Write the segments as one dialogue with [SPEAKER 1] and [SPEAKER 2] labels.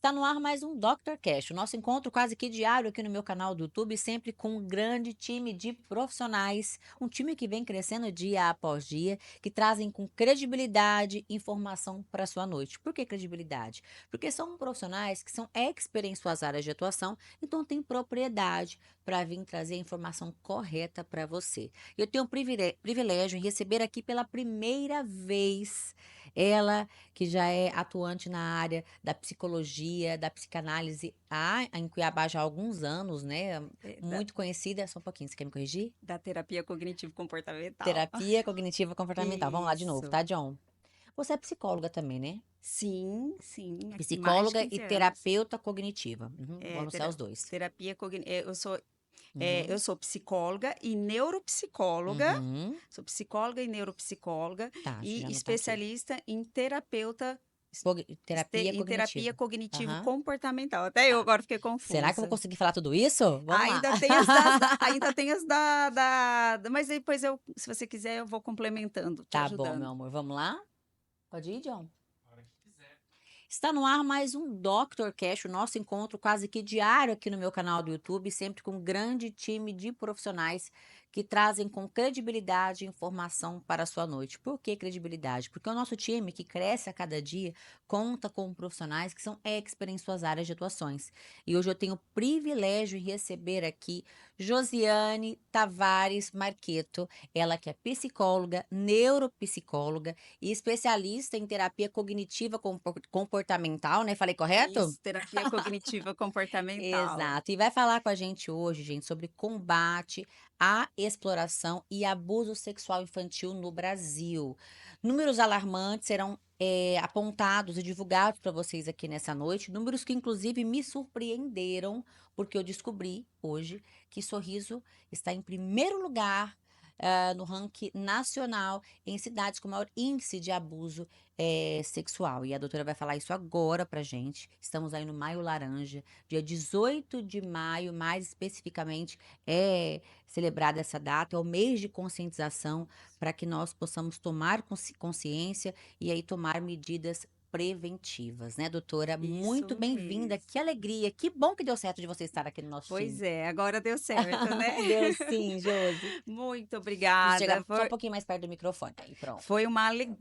[SPEAKER 1] Está no ar mais um Dr. Cash, o nosso encontro quase que diário aqui no meu canal do YouTube, sempre com um grande time de profissionais, um time que vem crescendo dia após dia, que trazem com credibilidade informação para a sua noite. Por que credibilidade? Porque são profissionais que são expert em suas áreas de atuação, então tem propriedade para vir trazer a informação correta para você. Eu tenho o privilégio em receber aqui pela primeira vez ela que já é atuante na área da psicologia, da psicanálise em Cuiabá já há alguns anos, né?
[SPEAKER 2] É, da,
[SPEAKER 1] Muito conhecida. Só um pouquinho, você quer me corrigir?
[SPEAKER 2] da terapia cognitivo-comportamental.
[SPEAKER 1] Terapia cognitivo comportamental. Vamos lá de novo,
[SPEAKER 2] Isso.
[SPEAKER 1] tá, John? Você é psicóloga também, né?
[SPEAKER 2] Sim, sim, há mais de
[SPEAKER 1] Psicóloga e
[SPEAKER 2] 15 anos.
[SPEAKER 1] terapeuta cognitiva. Vou
[SPEAKER 2] É,
[SPEAKER 1] anunciar os dois.
[SPEAKER 2] terapia cognitiva. Eu
[SPEAKER 1] Uhum.
[SPEAKER 2] sou psicóloga e neuropsicóloga.
[SPEAKER 1] Uhum.
[SPEAKER 2] Sou psicóloga e neuropsicóloga
[SPEAKER 1] Tá, deixa eu já
[SPEAKER 2] e
[SPEAKER 1] anotar aqui.
[SPEAKER 2] especialista em terapeuta
[SPEAKER 1] Terapia
[SPEAKER 2] em terapia
[SPEAKER 1] cognitiva. Aham.
[SPEAKER 2] cognitivo-comportamental. Até eu
[SPEAKER 1] Tá.
[SPEAKER 2] agora fiquei
[SPEAKER 1] Será que eu vou
[SPEAKER 2] confusa.
[SPEAKER 1] conseguir falar tudo isso? Vamos lá.
[SPEAKER 2] Ainda tem as mas depois se você quiser, eu vou complementando, te
[SPEAKER 1] Tá bom, meu
[SPEAKER 2] ajudando.
[SPEAKER 1] amor. Vamos lá? Pode ir, John? Está no ar mais um Dr. Cash, o nosso encontro quase que diário aqui no meu canal do YouTube, sempre com um grande time de profissionais que trazem com credibilidade informação para a sua noite. Por que credibilidade? Porque o nosso time, que cresce a cada dia, conta com profissionais que são expert em suas áreas de atuações. E hoje eu tenho o privilégio de receber aqui Josiane Tavares Marqueto, ela que é psicóloga, neuropsicóloga e especialista em terapia cognitiva comportamental, né? Falei correto?
[SPEAKER 2] Isso, terapia cognitiva comportamental.
[SPEAKER 1] Exato. E vai falar com a gente hoje, gente, sobre combate à exploração e abuso sexual infantil no Brasil. Números alarmantes serão apontados e divulgados para vocês aqui nessa noite. Números que, inclusive, me surpreenderam, porque eu descobri hoje que Sorriso está em primeiro lugar. No ranking nacional em cidades com maior índice de abuso sexual. E a doutora vai falar isso agora pra gente. Estamos aí no Maio Laranja, dia 18 de maio, mais especificamente, é celebrada essa data, é o mês de conscientização para que nós possamos tomar consciência e aí tomar medidas preventivas, né, doutora? Muito
[SPEAKER 2] Isso
[SPEAKER 1] bem-vinda,
[SPEAKER 2] mesmo.
[SPEAKER 1] que alegria, que bom que deu certo de você estar aqui no nosso
[SPEAKER 2] Pois
[SPEAKER 1] time.
[SPEAKER 2] é, agora deu certo, né?
[SPEAKER 1] Deu sim, Josi.
[SPEAKER 2] Muito
[SPEAKER 1] Precisa
[SPEAKER 2] obrigada.
[SPEAKER 1] chegar só um pouquinho mais perto do microfone, aí pronto.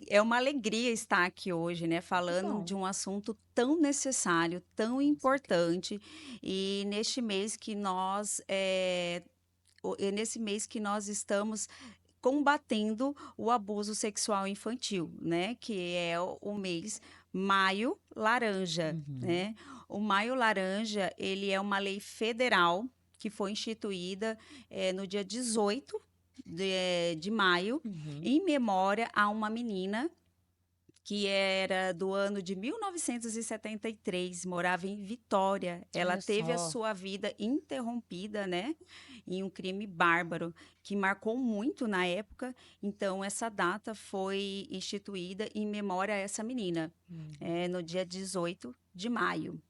[SPEAKER 2] É uma alegria estar aqui hoje, né,
[SPEAKER 1] Que
[SPEAKER 2] falando
[SPEAKER 1] bom,
[SPEAKER 2] de um assunto tão necessário, tão
[SPEAKER 1] com certeza.
[SPEAKER 2] importante, e neste mês que nesse mês que nós estamos combatendo o abuso sexual infantil, né? Que é o mês Maio Laranja,
[SPEAKER 1] Uhum,
[SPEAKER 2] né? O Maio Laranja, ele é uma lei federal que foi instituída no dia 18 de maio,
[SPEAKER 1] uhum.
[SPEAKER 2] em memória a uma menina que era do ano de 1973, morava em Vitória. Ela
[SPEAKER 1] Olha
[SPEAKER 2] teve a
[SPEAKER 1] só.
[SPEAKER 2] sua vida interrompida, né, em um crime bárbaro que marcou muito na época. Então, essa data foi instituída em memória a essa menina,
[SPEAKER 1] Uhum.
[SPEAKER 2] no dia 18 de maio.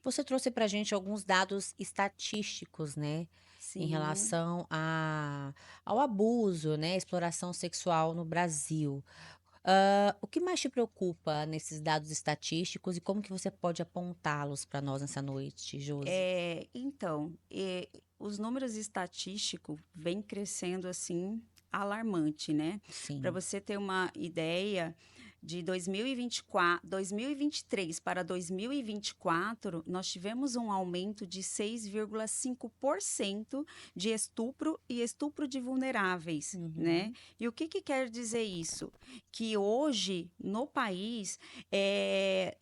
[SPEAKER 1] Você trouxe para a gente alguns dados estatísticos, né, em
[SPEAKER 2] Sim.
[SPEAKER 1] relação ao abuso, né, exploração sexual no Brasil. O que mais te preocupa nesses dados estatísticos e como que você pode apontá-los para nós nessa noite, Josi?
[SPEAKER 2] Os números estatísticos vêm crescendo assim alarmante, né? Para
[SPEAKER 1] Sim.
[SPEAKER 2] você ter uma ideia, de 2024, 2023 para 2024, nós tivemos um aumento de 6,5% de estupro e estupro de vulneráveis, né?
[SPEAKER 1] Uhum.
[SPEAKER 2] E o que quer dizer isso? Que hoje no país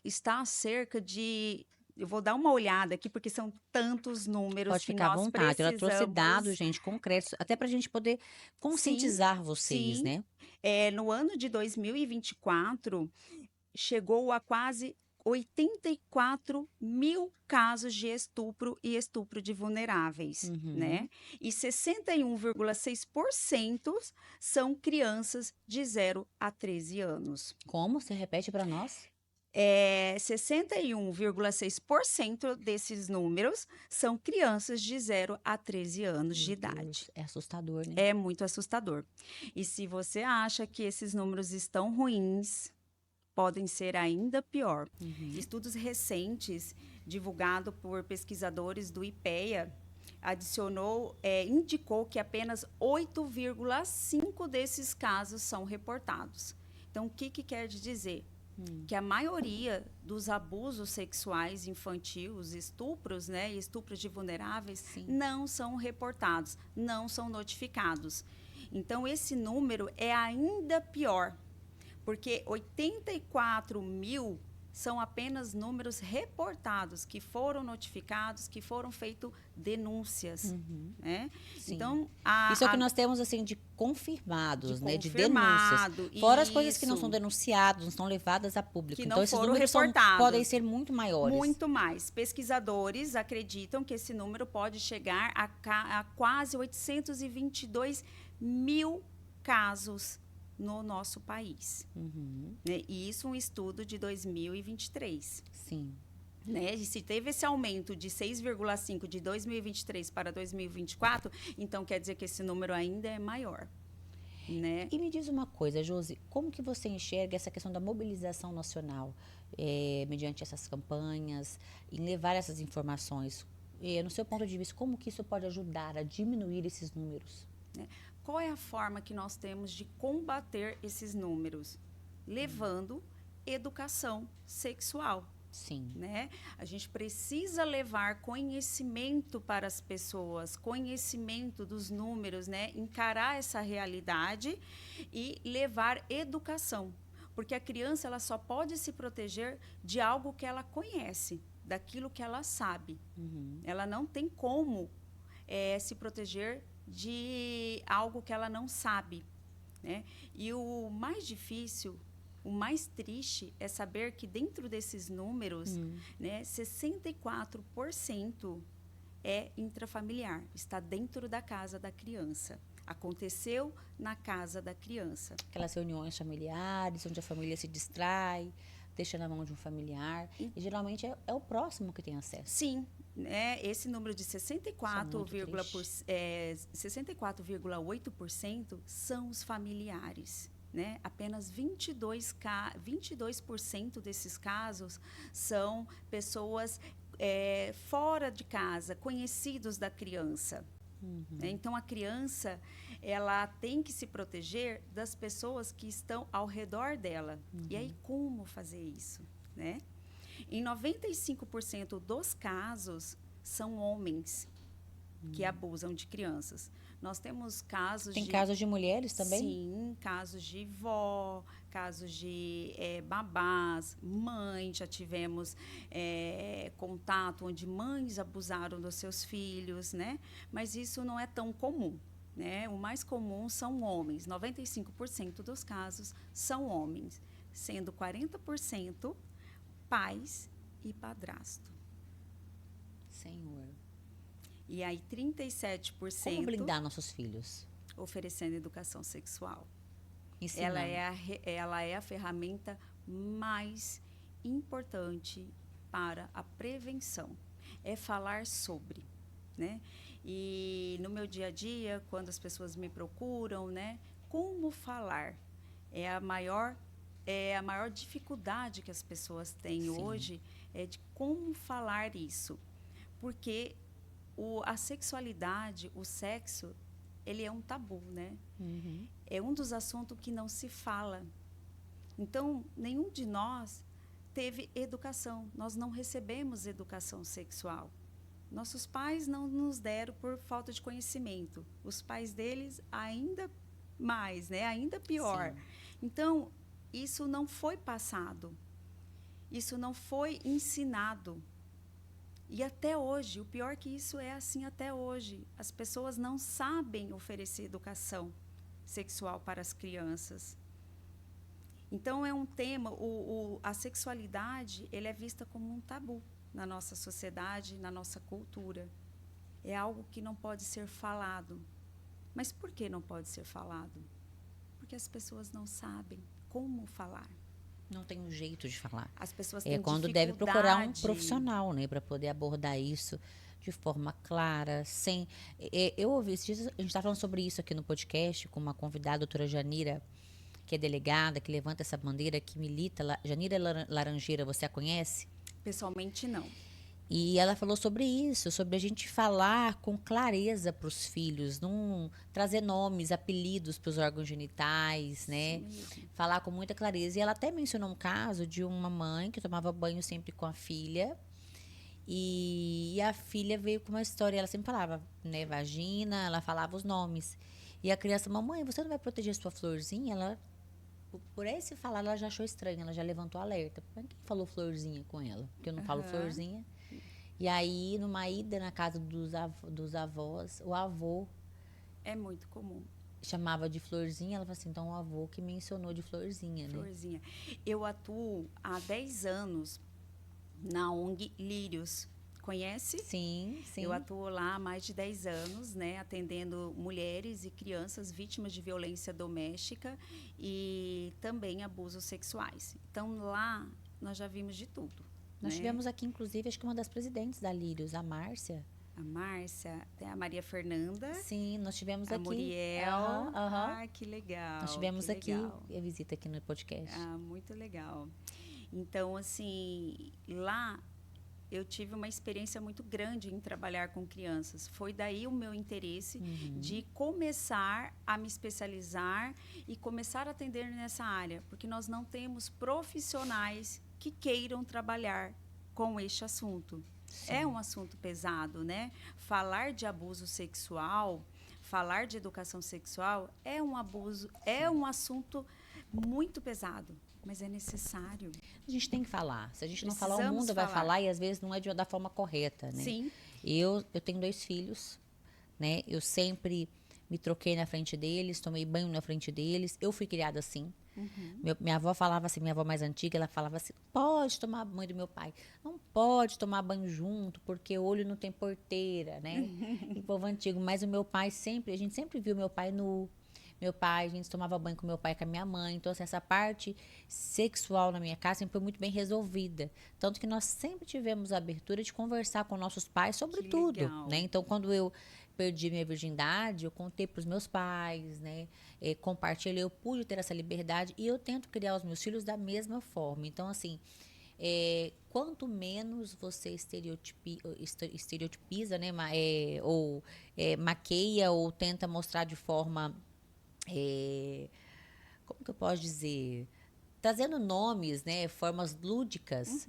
[SPEAKER 2] está cerca de, eu vou dar uma olhada aqui, porque são tantos números
[SPEAKER 1] Pode
[SPEAKER 2] que
[SPEAKER 1] ficar à
[SPEAKER 2] nós
[SPEAKER 1] vontade. Ela trouxe dados,
[SPEAKER 2] precisamos.
[SPEAKER 1] gente, concretos, até para a gente poder
[SPEAKER 2] Sim,
[SPEAKER 1] conscientizar vocês,
[SPEAKER 2] sim.
[SPEAKER 1] né?
[SPEAKER 2] No ano de 2024, chegou a quase 84 mil casos de estupro e estupro de vulneráveis,
[SPEAKER 1] Uhum.
[SPEAKER 2] né? E 61,6% são crianças de 0 a 13 anos.
[SPEAKER 1] Como? Você repete para nós?
[SPEAKER 2] 61,6% desses números são crianças de 0 a 13 anos de
[SPEAKER 1] Meu
[SPEAKER 2] idade.
[SPEAKER 1] Deus, é assustador, né?
[SPEAKER 2] É muito assustador. E se você acha que esses números estão ruins, podem ser ainda pior.
[SPEAKER 1] Uhum.
[SPEAKER 2] Estudos recentes, divulgados por pesquisadores do IPEA, indicou que apenas 8,5 desses casos são reportados. Então, o que quer dizer? Que a maioria dos abusos sexuais infantis, os estupros, né, estupros de vulneráveis,
[SPEAKER 1] Sim.
[SPEAKER 2] não são reportados, não são notificados. Então, esse número é ainda pior, porque 84 mil são apenas números reportados, que foram notificados, que foram feitas denúncias. Né?
[SPEAKER 1] Sim.
[SPEAKER 2] Então,
[SPEAKER 1] Isso é o que nós temos assim de confirmados,
[SPEAKER 2] de
[SPEAKER 1] né? De denúncias.
[SPEAKER 2] confirmado,
[SPEAKER 1] Fora as coisas que não
[SPEAKER 2] isso.
[SPEAKER 1] são denunciadas, não são levadas a público.
[SPEAKER 2] Que
[SPEAKER 1] Então,
[SPEAKER 2] não
[SPEAKER 1] esses
[SPEAKER 2] foram
[SPEAKER 1] números
[SPEAKER 2] reportados.
[SPEAKER 1] podem ser muito maiores.
[SPEAKER 2] Muito mais. Pesquisadores acreditam que esse número pode chegar a quase 822 mil casos no nosso país. Né? E isso um estudo de 2023.
[SPEAKER 1] Sim.
[SPEAKER 2] Né? E se teve esse aumento de 6,5 de 2023 para 2024, então quer dizer que esse número ainda é maior. Né?
[SPEAKER 1] E me diz uma coisa, Josi, como que você enxerga essa questão da mobilização nacional mediante essas campanhas, em levar essas informações? No seu ponto de vista, como que isso pode ajudar a diminuir esses números?
[SPEAKER 2] Qual é a forma que nós temos de combater esses números? Levando educação sexual.
[SPEAKER 1] Sim.
[SPEAKER 2] Né? A gente precisa levar conhecimento para as pessoas, conhecimento dos números, né? Encarar essa realidade e levar educação. Porque a criança ela só pode se proteger de algo que ela conhece, daquilo que ela sabe. Ela não tem como se proteger de algo que ela não sabe. Né? E o mais difícil, o mais triste é saber que dentro desses números, né, 64% é intrafamiliar, está dentro da casa da criança. Aconteceu na casa da criança.
[SPEAKER 1] Aquelas reuniões familiares, onde a família se distrai, deixa na mão de um familiar. E geralmente é o próximo que tem acesso.
[SPEAKER 2] Sim, né? Esse número de 64,8% são os familiares. Né? Apenas 22% desses casos são pessoas fora de casa, conhecidos da criança. Né? Então, a criança ela tem que se proteger das pessoas que estão ao redor dela. E aí, como fazer isso? Né? Em 95% dos casos, são homens que abusam de crianças. Nós temos casos
[SPEAKER 1] Tem casos de mulheres também?
[SPEAKER 2] Sim, casos de vó, casos de babás, mães. Já tivemos contato onde mães abusaram dos seus filhos, né? Mas isso não é tão comum. Né? O mais comum são homens. 95% dos casos são homens, sendo 40% pais e padrasto.
[SPEAKER 1] Senhor.
[SPEAKER 2] E aí 37%...
[SPEAKER 1] Como blindar nossos filhos?
[SPEAKER 2] Oferecendo educação sexual.
[SPEAKER 1] Ensinando.
[SPEAKER 2] Ela é a ferramenta mais importante para a prevenção. É falar sobre, né? E no meu dia a dia, quando as pessoas me procuram, né? Como falar? É a maior dificuldade que as pessoas têm hoje, é de como falar isso. Porque a sexualidade, o sexo, ele é um tabu, né? É um dos assuntos que não se fala. Então, nenhum de nós teve educação. Nós não recebemos educação sexual. Nossos pais não nos deram por falta de conhecimento. Os pais deles ainda mais, né? Ainda pior. Sim. Então, isso não foi passado. Isso não foi ensinado. E até hoje, o pior que isso é assim até hoje. As pessoas não sabem oferecer educação sexual para as crianças. Então, é um tema, a sexualidade ele é vista como um tabu na nossa sociedade, na nossa cultura. É algo que não pode ser falado. Mas por que não pode ser falado? Porque as pessoas não sabem como falar.
[SPEAKER 1] Não tem um jeito de falar.
[SPEAKER 2] As pessoas têm
[SPEAKER 1] quando deve procurar um profissional, né, para poder abordar isso de forma clara, sem... eu ouvi, a gente está falando sobre isso aqui no podcast com uma convidada, a doutora Janira que é delegada, que levanta essa bandeira, que milita, Janira Laranjeira, você a conhece?
[SPEAKER 2] Pessoalmente, não.
[SPEAKER 1] E ela falou sobre isso, sobre a gente falar com clareza para os filhos, não trazer nomes, apelidos para os órgãos genitais,
[SPEAKER 2] Isso
[SPEAKER 1] né?
[SPEAKER 2] mesmo.
[SPEAKER 1] Falar com muita clareza. E ela até mencionou um caso de uma mãe que tomava banho sempre com a filha. E a filha veio com uma história, ela sempre falava, né, vagina, ela falava os nomes. E a criança, mamãe, você não vai proteger sua florzinha? Ela, por esse falar, ela já achou estranho, ela já levantou alerta. Mas quem falou florzinha com ela? Porque eu não falo
[SPEAKER 2] Aham.
[SPEAKER 1] florzinha. E aí, numa ida na casa dos avós, o avô
[SPEAKER 2] É muito comum.
[SPEAKER 1] chamava de florzinha, ela falou assim, então o avô que mencionou de florzinha, né?
[SPEAKER 2] Florzinha. Eu atuo há 10 anos na ONG Lírios. Conhece?
[SPEAKER 1] Sim,
[SPEAKER 2] Eu
[SPEAKER 1] sim.
[SPEAKER 2] atuo lá há mais de 10 anos, né, atendendo mulheres e crianças vítimas de violência doméstica e também abusos sexuais. Então, lá nós já vimos de tudo,
[SPEAKER 1] Nós
[SPEAKER 2] né?
[SPEAKER 1] tivemos aqui, inclusive, acho que uma das presidentes da Lírios, a Márcia.
[SPEAKER 2] A Márcia, tem a Maria Fernanda,
[SPEAKER 1] Sim, nós tivemos
[SPEAKER 2] a
[SPEAKER 1] aqui. Aham,
[SPEAKER 2] Muriel.
[SPEAKER 1] aham.
[SPEAKER 2] Ah, que
[SPEAKER 1] Nós
[SPEAKER 2] legal, que
[SPEAKER 1] tivemos aqui
[SPEAKER 2] legal.
[SPEAKER 1] a visita aqui no podcast.
[SPEAKER 2] Ah, muito legal. Então, assim, lá eu tive uma experiência muito grande em trabalhar com crianças. Foi daí o meu interesse de começar a me especializar e começar a atender nessa área, porque nós não temos profissionais que queiram trabalhar com este assunto. É um assunto pesado, né? Falar de abuso sexual, falar de educação sexual é um abuso, é um assunto muito pesado, mas é necessário.
[SPEAKER 1] A gente tem que falar. Se a gente não falar, o
[SPEAKER 2] Precisamos
[SPEAKER 1] mundo vai
[SPEAKER 2] falar.
[SPEAKER 1] falar e às vezes não é da forma correta, né?
[SPEAKER 2] Sim.
[SPEAKER 1] Eu tenho 2 filhos, né? Eu sempre me troquei na frente deles, tomei banho na frente deles. Eu fui criada assim. Minha avó falava assim, minha avó mais antiga, ela falava assim, pode tomar banho do meu pai. Não pode tomar banho junto, porque olho não tem porteira, né? E povo antigo. Mas o meu pai sempre, a gente sempre viu meu pai nu. Meu pai, a gente tomava banho com meu pai e com a minha mãe. Então, assim, essa parte sexual na minha casa sempre foi muito bem resolvida. Tanto que nós sempre tivemos a abertura de conversar com nossos pais sobre
[SPEAKER 2] Que
[SPEAKER 1] tudo,
[SPEAKER 2] legal.
[SPEAKER 1] né? Então, quando eu perdi minha virgindade, eu contei para os meus pais, né? Compartilhei, eu pude ter essa liberdade e eu tento criar os meus filhos da mesma forma. Então, assim, quanto menos você estereotipiza, né? Ou maqueia ou tenta mostrar de forma como que eu posso dizer? Trazendo nomes, né, formas lúdicas,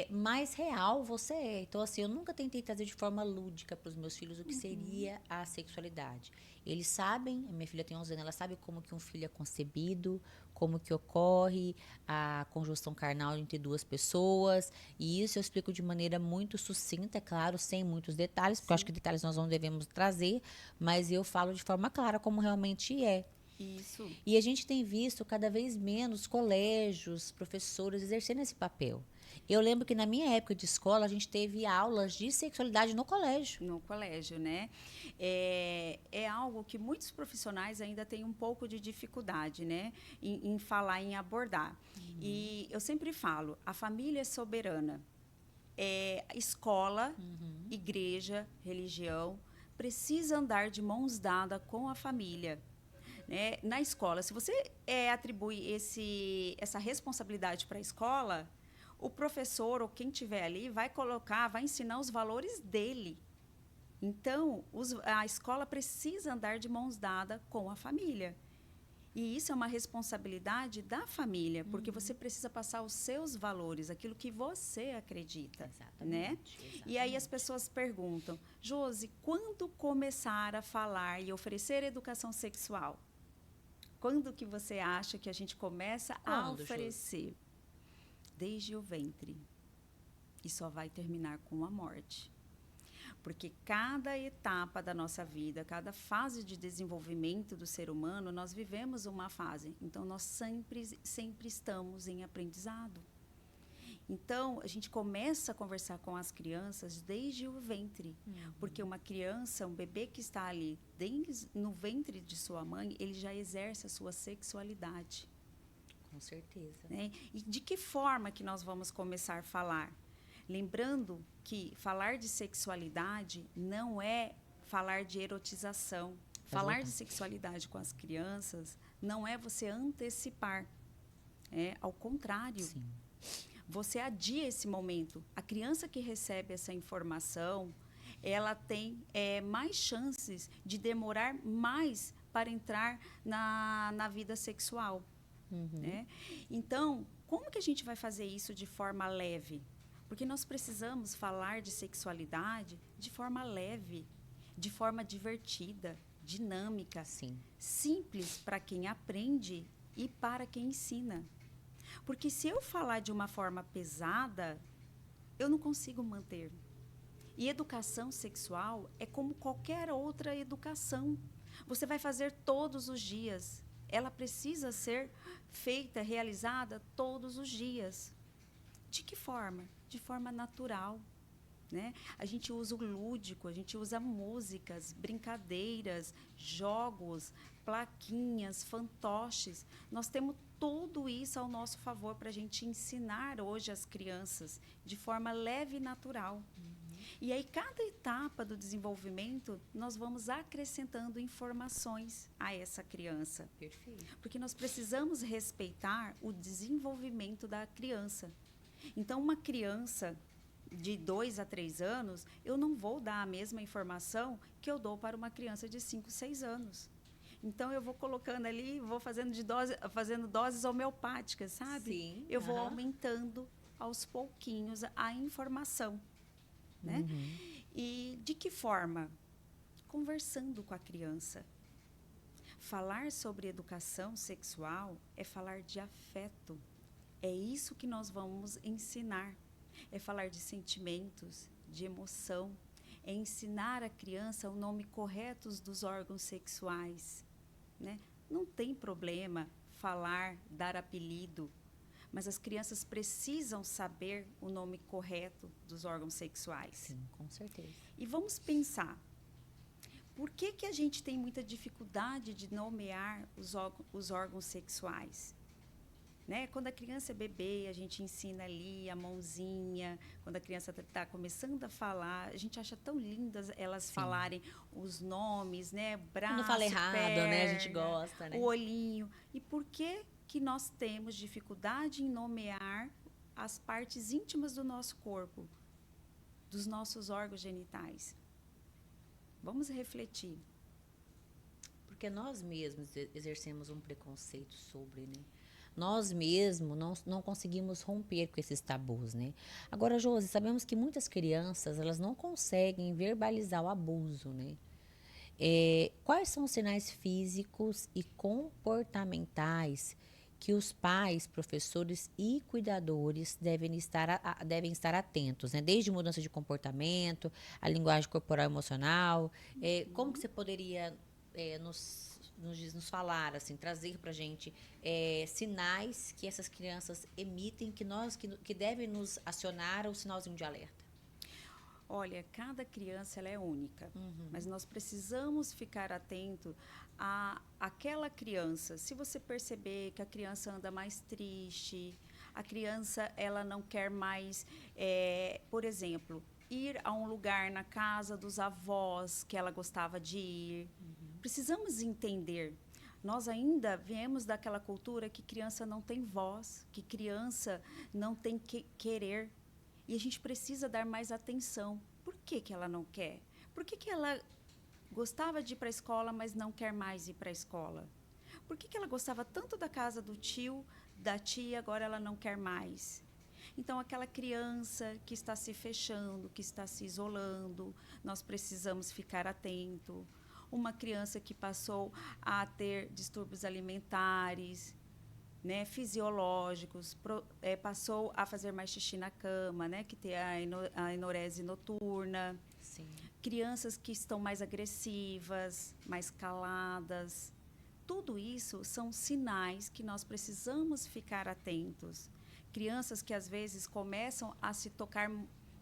[SPEAKER 1] mais real você é. Então, assim, eu nunca tentei trazer de forma lúdica para os meus filhos o que seria a sexualidade. Eles sabem, a minha filha tem 11 anos, ela sabe como que um filho é concebido, como que ocorre a conjunção carnal entre duas pessoas, e isso eu explico de maneira muito sucinta, é claro, sem muitos detalhes, porque eu acho que detalhes nós não devemos trazer, mas eu falo de forma clara como realmente é.
[SPEAKER 2] Isso.
[SPEAKER 1] E a gente tem visto cada vez menos colégios, professores exercendo esse papel. Eu lembro que na minha época de escola a gente teve aulas de sexualidade no colégio.
[SPEAKER 2] No colégio, né? É algo que muitos profissionais ainda têm um pouco de dificuldade, né? Em falar, em abordar. E eu sempre falo, a família é soberana. Escola, igreja, religião, precisa andar de mãos dadas com a família. Né? Na escola, se você atribui essa responsabilidade para a escola, o professor ou quem tiver ali vai ensinar os valores dele. Então, a escola precisa andar de mãos dadas com a família. E isso é uma responsabilidade da família, porque você precisa passar os seus valores, aquilo que você acredita, né? E aí as pessoas perguntam, Josi, quando começar a falar e oferecer educação sexual? Quando que você acha que a gente começa a oferecer? Desde o ventre. E só vai terminar com a morte. Porque cada etapa da nossa vida, cada fase de desenvolvimento do ser humano, nós vivemos uma fase. Então, nós sempre estamos em aprendizado. Então, a gente começa a conversar com as crianças desde o ventre. Porque uma criança, um bebê que está ali no ventre de sua mãe, ele já exerce a sua sexualidade.
[SPEAKER 1] Com certeza.
[SPEAKER 2] Né? E de que forma que nós vamos começar a falar? Lembrando que falar de sexualidade não é falar de erotização. Falar de sexualidade com as crianças não é você antecipar. É ao contrário.
[SPEAKER 1] Sim.
[SPEAKER 2] Você adia esse momento. A criança que recebe essa informação, ela tem mais chances de demorar mais para entrar na vida sexual. Né? Então, como que a gente vai fazer isso de forma leve? Porque nós precisamos falar de sexualidade de forma leve, de forma divertida, dinâmica,
[SPEAKER 1] Sim.
[SPEAKER 2] simples para quem aprende e para quem ensina. Porque se eu falar de uma forma pesada, eu não consigo manter. E educação sexual é como qualquer outra educação. Você vai fazer todos os dias. Ela precisa ser feita, realizada todos os dias. De que forma? De forma natural. Né? A gente usa o lúdico, a gente usa músicas, brincadeiras, jogos, plaquinhas, fantoches. Nós temos tudo isso ao nosso favor para a gente ensinar hoje as crianças de forma leve e natural. E aí, cada etapa do desenvolvimento, nós vamos acrescentando informações a essa criança.
[SPEAKER 1] Perfeito.
[SPEAKER 2] Porque nós precisamos respeitar o desenvolvimento da criança. Então, uma criança de 2 a 3 anos, eu não vou dar a mesma informação que eu dou para uma criança de 5, 6 anos. Então, eu vou colocando ali, vou fazendo doses homeopáticas, sabe?
[SPEAKER 1] Sim.
[SPEAKER 2] Eu vou aumentando aos pouquinhos a informação. Né? E de que forma? Conversando com a criança. Falar sobre educação sexual é falar de afeto. É isso que nós vamos ensinar. É falar de sentimentos, de emoção. É ensinar a criança o nome correto dos órgãos sexuais. Né? Não tem problema falar, dar apelido, mas as crianças precisam saber o nome correto dos órgãos sexuais.
[SPEAKER 1] Sim, com certeza.
[SPEAKER 2] E vamos pensar, por que a gente tem muita dificuldade de nomear os órgãos sexuais? Né? Quando a criança é bebê, a gente ensina ali a mãozinha. Quando a criança está começando a falar, a gente acha tão lindas elas falarem os nomes, né? Braço,
[SPEAKER 1] não fala errado,
[SPEAKER 2] perna,
[SPEAKER 1] né? A gente gosta, né?
[SPEAKER 2] O olhinho. E por que nós temos dificuldade em nomear as partes íntimas do nosso corpo, dos nossos órgãos genitais? Vamos refletir.
[SPEAKER 1] Porque nós mesmos exercemos um preconceito sobre, né? Nós mesmos não conseguimos romper com esses tabus, né? Agora, Josi, sabemos que muitas crianças, elas não conseguem verbalizar o abuso, né? Quais são os sinais físicos e comportamentais que os pais, professores e cuidadores devem estar atentos, né? Desde mudança de comportamento, a linguagem corporal e emocional. Como que você poderia nos falar, assim, trazer para a gente sinais que essas crianças emitem que devem nos acionar o sinalzinho de alerta?
[SPEAKER 2] Olha, cada criança ela é única, mas nós precisamos ficar atento a aquela criança. Se você perceber que a criança anda mais triste, a criança ela não quer mais, por exemplo, ir a um lugar na casa dos avós que ela gostava de ir. Precisamos entender. Nós ainda viemos daquela cultura que criança não tem voz, que criança não tem querer. E a gente precisa dar mais atenção. Por que ela não quer? Por que ela gostava de ir para a escola, mas não quer mais ir para a escola? Por que ela gostava tanto da casa do tio, da tia, agora ela não quer mais? Então, aquela criança que está se fechando, que está se isolando, nós precisamos ficar atento. Uma criança que passou a ter distúrbios alimentares, né, fisiológicos, passou a fazer mais xixi na cama, né, que tem a enurese noturna.
[SPEAKER 1] Sim.
[SPEAKER 2] Crianças que estão mais agressivas, mais caladas. Tudo isso são sinais que nós precisamos ficar atentos. Crianças que às vezes começam a se tocar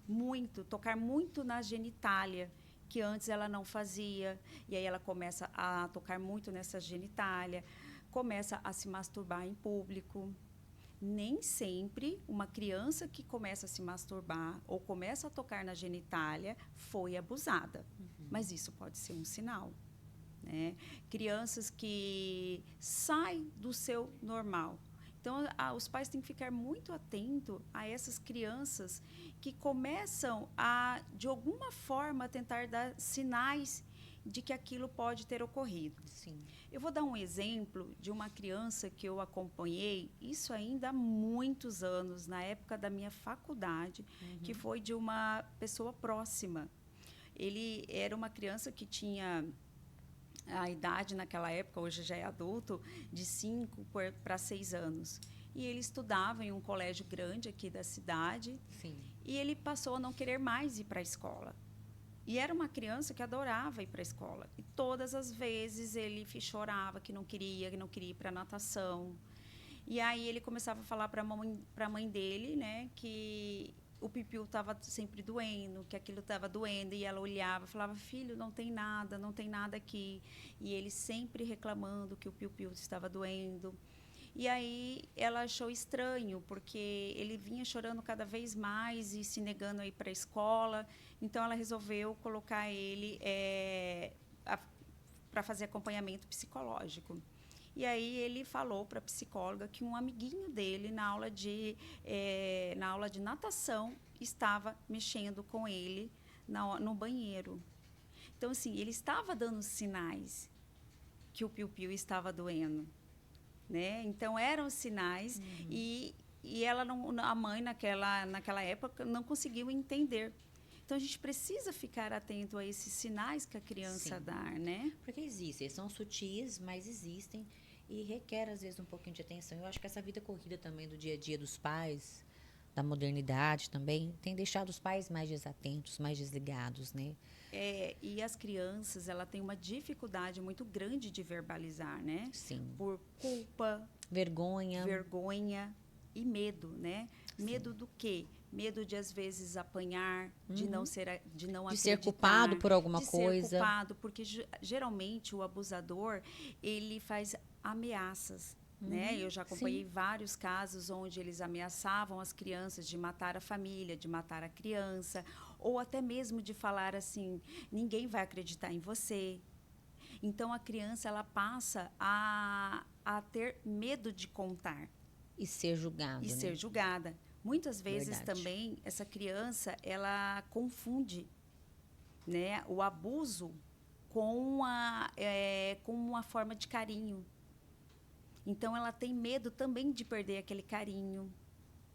[SPEAKER 2] muito na genitália, que antes ela não fazia, e aí ela começa a tocar muito nessa genitália, começa a se masturbar em público. Nem sempre uma criança que começa a se masturbar ou começa a tocar na genitália foi abusada, mas isso pode ser um sinal. né? Crianças que saem do seu normal. Então, os pais têm que ficar muito atentos a essas crianças que começam a, de alguma forma, tentar dar sinais de que aquilo pode ter ocorrido.
[SPEAKER 1] Sim.
[SPEAKER 2] Eu vou dar um exemplo de uma criança que eu acompanhei, isso ainda há muitos anos, na época da minha faculdade, que foi de uma pessoa próxima. Ele era uma criança que tinha a idade naquela época, hoje já é adulto, de 5 para 6 anos. E ele estudava em um colégio grande aqui da cidade.
[SPEAKER 1] Sim.
[SPEAKER 2] E ele passou a não querer mais ir para a escola. E era uma criança que adorava ir para a escola. E todas as vezes ele chorava que não queria ir para a natação. E aí ele começava a falar para a mãe dele, né, que o pipiu estava sempre doendo, que aquilo estava doendo, e ela olhava e falava, filho, não tem nada aqui. E ele sempre reclamando que o pipiu estava doendo. E aí ela achou estranho, porque ele vinha chorando cada vez mais e se negando a ir para a escola. Então ela resolveu colocar ele para fazer acompanhamento psicológico. E aí ele falou para a psicóloga que um amiguinho dele, na aula de natação, estava mexendo com ele no banheiro. Então, assim, ele estava dando sinais que o piu-piu estava doendo, né? Então, eram sinais e ela a mãe, naquela época, não conseguiu entender. Então, a gente precisa ficar atento a esses sinais que a criança dá, né?
[SPEAKER 1] Porque existem, são sutis, mas existem e requer, às vezes, um pouquinho de atenção. Eu acho que essa vida corrida também do dia a dia dos pais, da modernidade também, tem deixado os pais mais desatentos, mais desligados, né?
[SPEAKER 2] E as crianças, ela tem uma dificuldade muito grande de verbalizar, né?
[SPEAKER 1] Sim.
[SPEAKER 2] Por culpa,
[SPEAKER 1] vergonha
[SPEAKER 2] e medo, né?
[SPEAKER 1] Sim.
[SPEAKER 2] Medo do quê? Medo de, às vezes, apanhar, de não acreditar.
[SPEAKER 1] Ser culpado por alguma coisa.
[SPEAKER 2] Ser culpado, porque geralmente o abusador, ele faz ameaças, né? Eu já acompanhei vários casos onde eles ameaçavam as crianças de matar a família, de matar a criança, ou até mesmo de falar assim, ninguém vai acreditar em você. Então, a criança, ela passa a ter medo de contar.
[SPEAKER 1] E ser julgada.
[SPEAKER 2] Ser julgada. Muitas vezes também essa criança ela confunde, né, o abuso com uma forma de carinho. Então ela tem medo também de perder aquele carinho,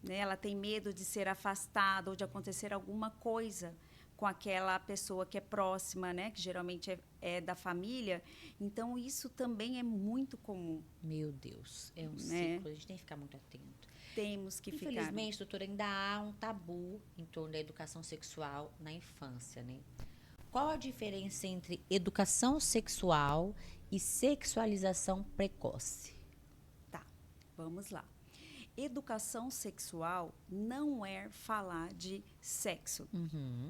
[SPEAKER 2] né? Ela tem medo de ser afastada ou de acontecer alguma coisa com aquela pessoa que é próxima, né, que geralmente é da família. Então isso também é muito comum.
[SPEAKER 1] Meu Deus, é um ciclo, a gente tem que ficar muito atento.
[SPEAKER 2] Temos que ficar.
[SPEAKER 1] Infelizmente, doutora, ainda há um tabu em torno da educação sexual na infância, né? Qual a diferença entre educação sexual e sexualização precoce?
[SPEAKER 2] Tá, vamos lá. Educação sexual não é falar de sexo.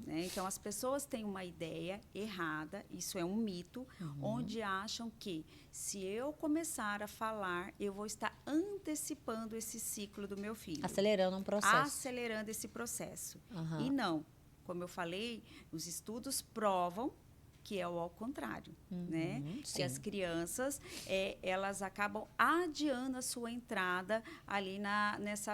[SPEAKER 2] Né? Então, as pessoas têm uma ideia errada, isso é um mito, onde acham que se eu começar a falar, eu vou estar antecipando esse ciclo do meu filho.
[SPEAKER 1] Acelerando um processo.
[SPEAKER 2] Acelerando esse processo. E não, como eu falei, os estudos provam que é o ao contrário, né? Que as crianças, elas acabam adiando a sua entrada ali nessa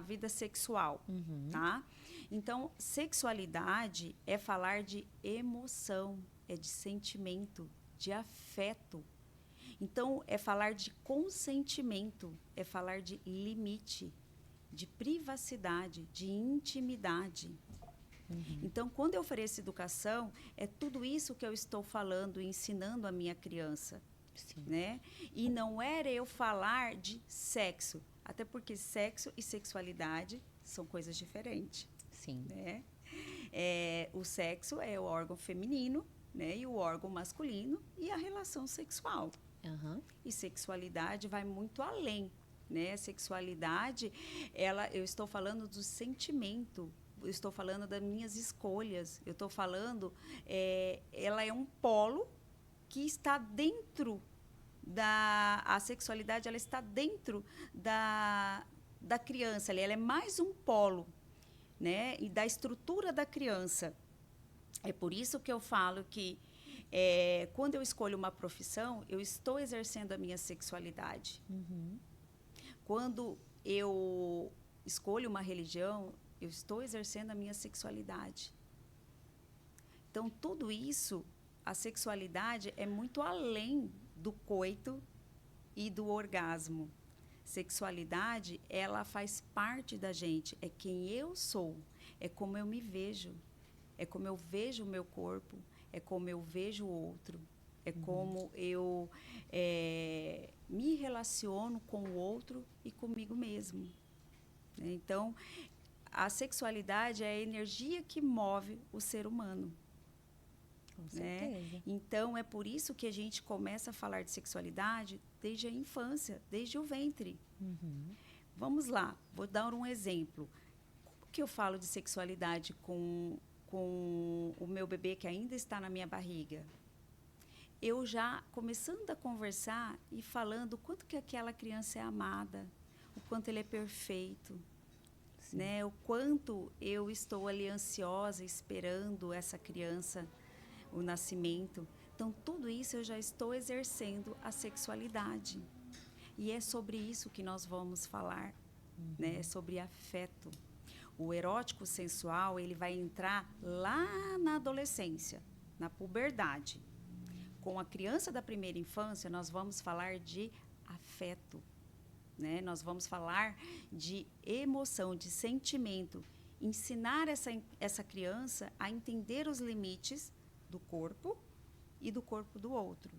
[SPEAKER 2] vida sexual, tá? Então, sexualidade é falar de emoção, é de sentimento, de afeto. Então, é falar de consentimento, é falar de limite, de privacidade, de intimidade. Então, quando eu ofereço educação, é tudo isso que eu estou falando, ensinando a minha criança. Né? E não era eu falar de sexo, até porque sexo e sexualidade são coisas diferentes.
[SPEAKER 1] Sim.
[SPEAKER 2] Né? O sexo é o órgão feminino, né? E o órgão masculino e a relação sexual. E sexualidade vai muito além. Né? Sexualidade, eu estou falando do sentimento, eu estou falando das minhas escolhas, eu estou falando, ela é um polo que está dentro a sexualidade, ela está dentro da criança, ela é mais um polo, né, e da estrutura da criança. É por isso que eu falo que Quando eu escolho uma profissão, eu estou exercendo a minha sexualidade. Quando eu escolho uma religião, eu estou exercendo a minha sexualidade. Então, tudo isso, a sexualidade é muito além do coito e do orgasmo. Sexualidade, ela faz parte da gente, é quem eu sou, é como eu me vejo, é como eu vejo o meu corpo, é como eu vejo o outro, é como eu me relaciono com o outro e comigo mesmo. Então, a sexualidade é a energia que move o ser humano.
[SPEAKER 1] Com certeza.
[SPEAKER 2] Então, é por isso que a gente começa a falar de sexualidade desde a infância, desde o ventre. Vamos lá, vou dar um exemplo. Como que eu falo de sexualidade com o meu bebê que ainda está na minha barriga? Eu já começando a conversar e falando o quanto que aquela criança é amada, o quanto ele é perfeito, né? O quanto eu estou ali ansiosa, esperando essa criança, o nascimento. Então, tudo isso eu já estou exercendo a sexualidade. E é sobre isso que nós vamos falar, né? Sobre afeto. O erótico sensual, ele vai entrar lá na adolescência, na puberdade. Com a criança da primeira infância, nós vamos falar de afeto, né? Nós vamos falar de emoção, de sentimento. Ensinar essa criança a entender os limites do corpo e do corpo do outro.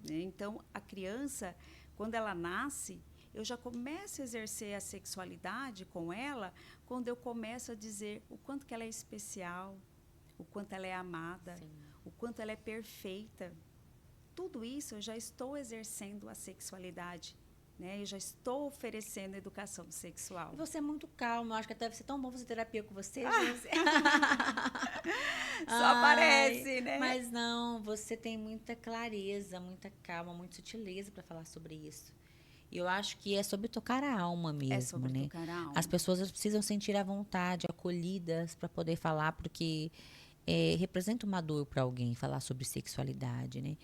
[SPEAKER 2] Né? Então, a criança, quando ela nasce, eu já começo a exercer a sexualidade com ela quando eu começo a dizer o quanto que ela é especial, o quanto ela é amada, o quanto ela é perfeita. Tudo isso eu já estou exercendo a sexualidade, né? Eu já estou oferecendo educação sexual.
[SPEAKER 1] E você é muito calma, eu acho que até deve ser tão bom fazer terapia com você, gente.
[SPEAKER 2] Só aparece, né?
[SPEAKER 1] Mas não, você tem muita clareza, muita calma, muita sutileza para falar sobre isso. E eu acho que é sobre tocar a alma mesmo,
[SPEAKER 2] É sobre
[SPEAKER 1] né?
[SPEAKER 2] tocar a alma.
[SPEAKER 1] As pessoas precisam sentir à vontade, acolhidas para poder falar, porque representa uma dor para alguém falar sobre sexualidade, né?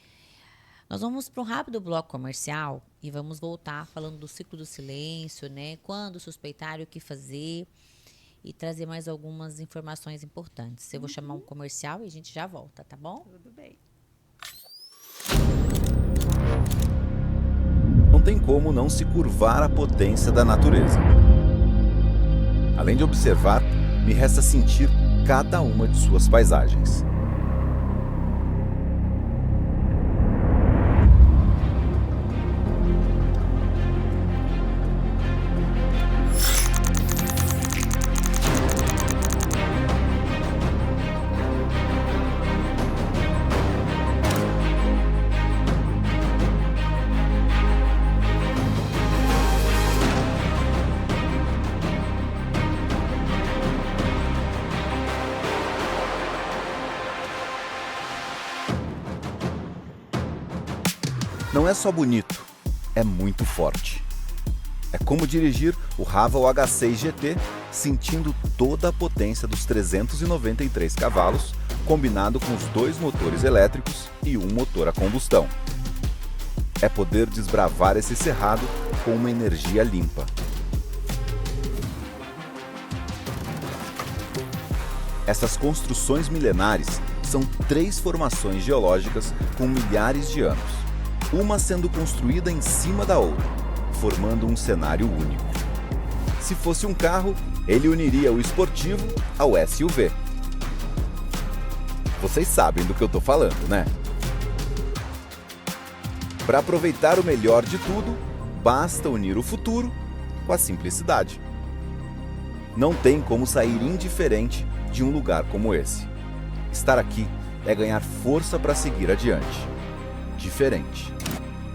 [SPEAKER 1] Nós vamos para um rápido bloco comercial e vamos voltar falando do ciclo do silêncio, né? Quando suspeitar e o que fazer, e trazer mais algumas informações importantes. Eu vou chamar um comercial e a gente já volta, tá bom?
[SPEAKER 2] Tudo bem.
[SPEAKER 3] Não tem como não se curvar à potência da natureza. Além de observar, me resta sentir cada uma de suas paisagens. Não é só bonito, é muito forte. É como dirigir o Haval H6 GT, sentindo toda a potência dos 393 cavalos, combinado com os 2 motores elétricos e um motor a combustão. É poder desbravar esse cerrado com uma energia limpa. Essas construções milenares são 3 formações geológicas com milhares de anos, uma sendo construída em cima da outra, formando um cenário único. Se fosse um carro, ele uniria o esportivo ao SUV. Vocês sabem do que eu estou falando, né? Para aproveitar o melhor de tudo, basta unir o futuro com a simplicidade. Não tem como sair indiferente de um lugar como esse. Estar aqui é ganhar força para seguir adiante. Diferente.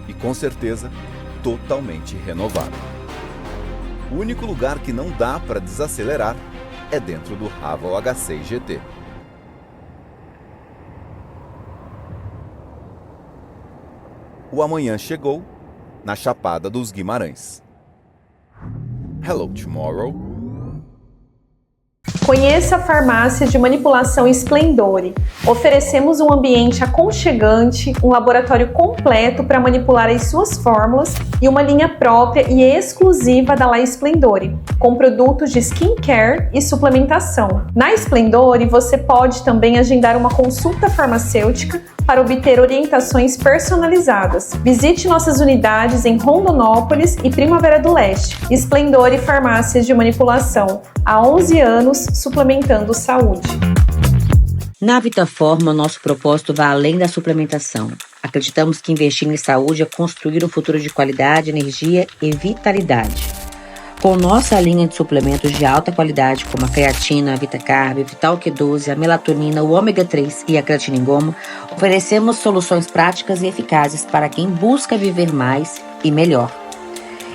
[SPEAKER 3] E com certeza, totalmente renovado. O único lugar que não dá para desacelerar é dentro do Haval H6 GT. O amanhã chegou na Chapada dos Guimarães. Hello, tomorrow.
[SPEAKER 4] Conheça a farmácia de manipulação Splendore. Oferecemos um ambiente aconchegante, um laboratório completo para manipular as suas fórmulas e uma linha própria e exclusiva da La Splendore, com produtos de skincare e suplementação. Na Splendore, você pode também agendar uma consulta farmacêutica para obter orientações personalizadas. Visite nossas unidades em Rondonópolis e Primavera do Leste. Splendore Farmácias de Manipulação. Há 11 anos, suplementando saúde.
[SPEAKER 1] Na Vitaforma, nosso propósito vai além da suplementação. Acreditamos que investir em saúde é construir um futuro de qualidade, energia e vitalidade. Com nossa linha de suplementos de alta qualidade, como a creatina, a VitaCarb, Vital Q12, a melatonina, o ômega 3 e a creatina em goma, oferecemos soluções práticas e eficazes para quem busca viver mais e melhor.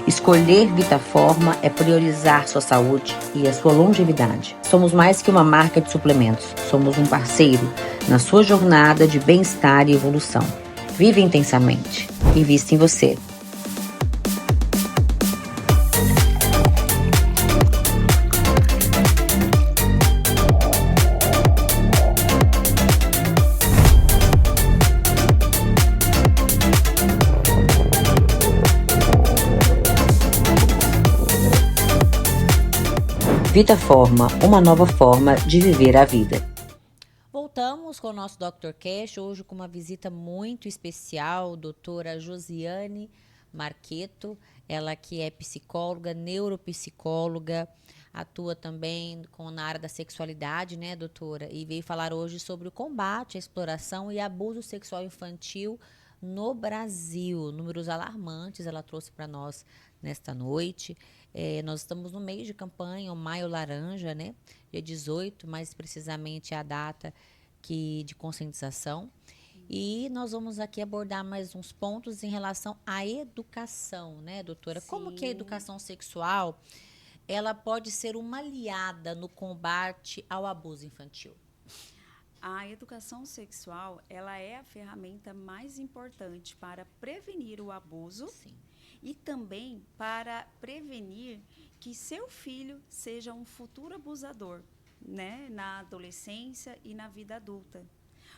[SPEAKER 1] Escolher Vitaforma é priorizar sua saúde e a sua longevidade. Somos mais que uma marca de suplementos, somos um parceiro na sua jornada de bem-estar e evolução. Vive intensamente. Invista em você. Vitaforma, uma nova forma de viver a vida. Voltamos com o nosso Dr. Cash, hoje com uma visita muito especial, doutora Josiane Marqueto, ela que é psicóloga, neuropsicóloga, atua também na área da sexualidade, né, doutora? E veio falar hoje sobre o combate à exploração e abuso sexual infantil no Brasil. Números alarmantes ela trouxe para nós nesta noite. Nós estamos no meio de campanha, o Maio Laranja, né? Dia 18, mais precisamente a data de conscientização. E nós vamos aqui abordar mais uns pontos em relação à educação, né, doutora? Sim. Como que a educação sexual ela pode ser uma aliada no combate ao abuso infantil?
[SPEAKER 2] A educação sexual, ela é a ferramenta mais importante para prevenir o abuso. Sim. E também para prevenir que seu filho seja um futuro abusador, né, na adolescência e na vida adulta.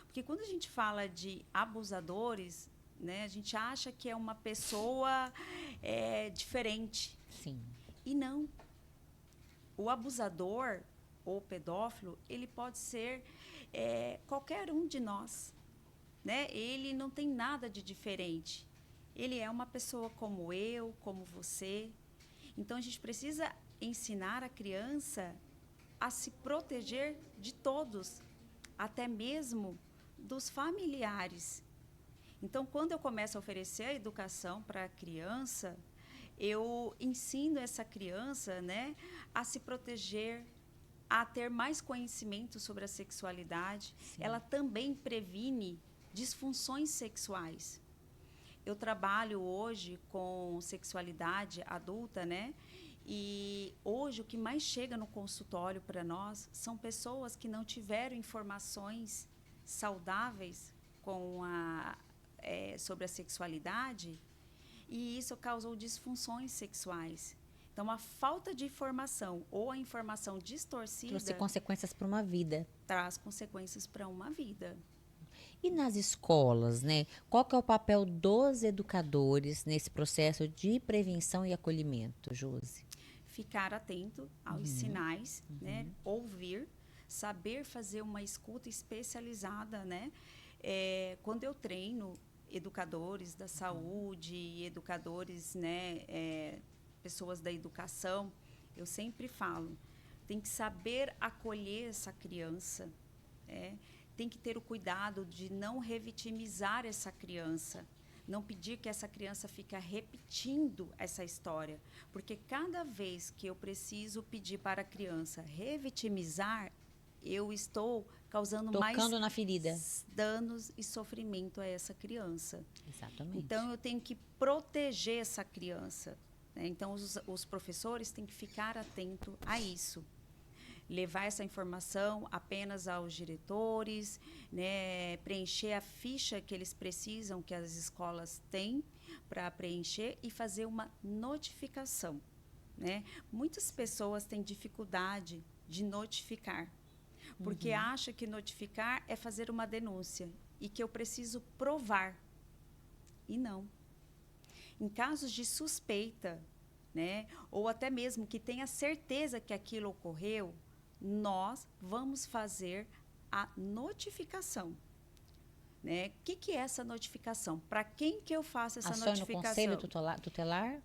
[SPEAKER 2] Porque quando a gente fala de abusadores, né, a gente acha que é uma pessoa diferente.
[SPEAKER 1] Sim.
[SPEAKER 2] E não. O abusador ou pedófilo, ele pode ser qualquer um de nós, né? Ele não tem nada de diferente. Ele é uma pessoa como eu, como você. Então, a gente precisa ensinar a criança a se proteger de todos, até mesmo dos familiares. Então, quando eu começo a oferecer a educação para a criança, eu ensino essa criança, né, a se proteger, a ter mais conhecimento sobre a sexualidade. Sim. Ela também previne disfunções sexuais. Eu trabalho hoje com sexualidade adulta, né? E hoje o que mais chega no consultório para nós são pessoas que não tiveram informações saudáveis sobre a sexualidade, e isso causou disfunções sexuais. Então, a falta de informação ou a informação distorcida...
[SPEAKER 1] Trouxe consequências para uma vida.
[SPEAKER 2] Traz consequências para uma vida.
[SPEAKER 1] E nas escolas, né? Qual que é o papel dos educadores nesse processo de prevenção e acolhimento, Josi?
[SPEAKER 2] Ficar atento aos sinais, né? Ouvir, saber fazer uma escuta especializada, né? Quando eu treino educadores da saúde, educadores, né? Pessoas da educação, eu sempre falo, tem que saber acolher essa criança, tem que ter o cuidado de não revitimizar essa criança, não pedir que essa criança fique repetindo essa história, porque cada vez que eu preciso pedir para a criança revitimizar, eu estou causando
[SPEAKER 1] tocando na ferida,
[SPEAKER 2] danos e sofrimento a essa criança.
[SPEAKER 1] Exatamente.
[SPEAKER 2] Então, eu tenho que proteger essa criança, né? Então, os professores têm que ficar atentos a isso. Levar essa informação apenas aos diretores, né, preencher a ficha que eles precisam, que as escolas têm para preencher, e fazer uma notificação, né? Muitas pessoas têm dificuldade de notificar. Porque acha que notificar é fazer uma denúncia e que eu preciso provar. E não. Em casos de suspeita, né, ou até mesmo que tenha certeza que aquilo ocorreu, nós vamos fazer a notificação. Né? O que é essa notificação? Para quem que eu faço essa
[SPEAKER 1] Acione
[SPEAKER 2] notificação?
[SPEAKER 1] o conselho tutelar?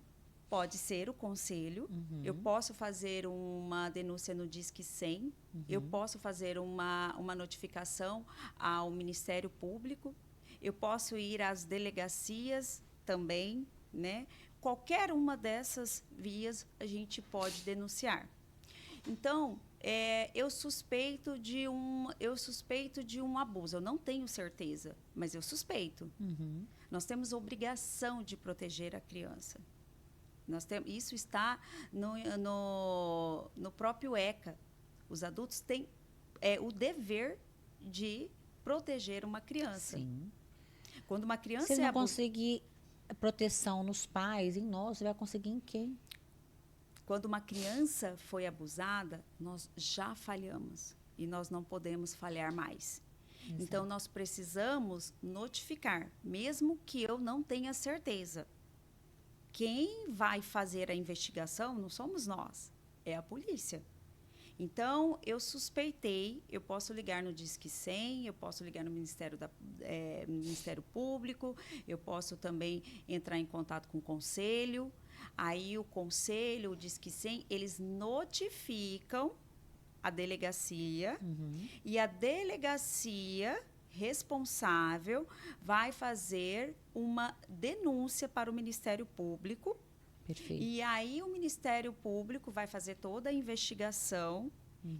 [SPEAKER 2] Pode ser o conselho. Eu posso fazer uma denúncia no Disque 100. Eu posso fazer uma notificação ao Ministério Público. Eu posso ir às delegacias também, né? Qualquer uma dessas vias a gente pode denunciar. Então, eu suspeito de um abuso. Eu não tenho certeza, mas eu suspeito. Nós temos obrigação de proteger a criança. Isso está no próprio ECA. Os adultos têm o dever de proteger uma criança.
[SPEAKER 1] Sim.
[SPEAKER 2] Quando uma criança
[SPEAKER 1] Se não conseguir proteção nos pais, em nós, você vai conseguir em quem?
[SPEAKER 2] Quando uma criança foi abusada, nós já falhamos e nós não podemos falhar mais. Exato. Então, nós precisamos notificar, mesmo que eu não tenha certeza. Quem vai fazer a investigação não somos nós, é a polícia. Então, eu suspeitei, eu posso ligar no Disque 100, eu posso ligar no Ministério Público, eu posso também entrar em contato com o conselho. Aí o conselho, o Disque 100, eles notificam a delegacia e a delegacia responsável vai fazer uma denúncia para o Ministério Público.
[SPEAKER 1] Perfeito.
[SPEAKER 2] E aí o Ministério Público vai fazer toda a investigação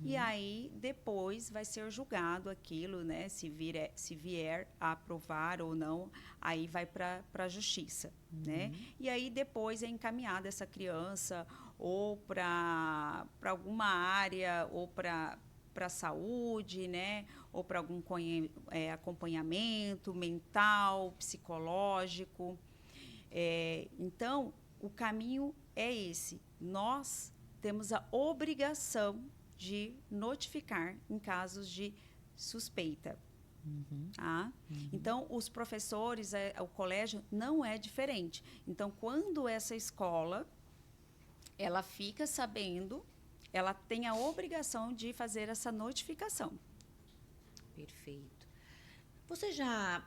[SPEAKER 2] e aí depois vai ser julgado aquilo, né? Se vier a aprovar ou não, aí vai para a justiça, né? E aí depois é encaminhada essa criança ou para alguma área ou para a saúde, né? Ou para algum acompanhamento mental, psicológico. Então, o caminho é esse. Nós temos a obrigação de notificar em casos de suspeita. Tá? Então, os professores, o colégio não é diferente. Então, quando essa escola, ela fica sabendo, ela tem a obrigação de fazer essa notificação.
[SPEAKER 1] Perfeito. Você já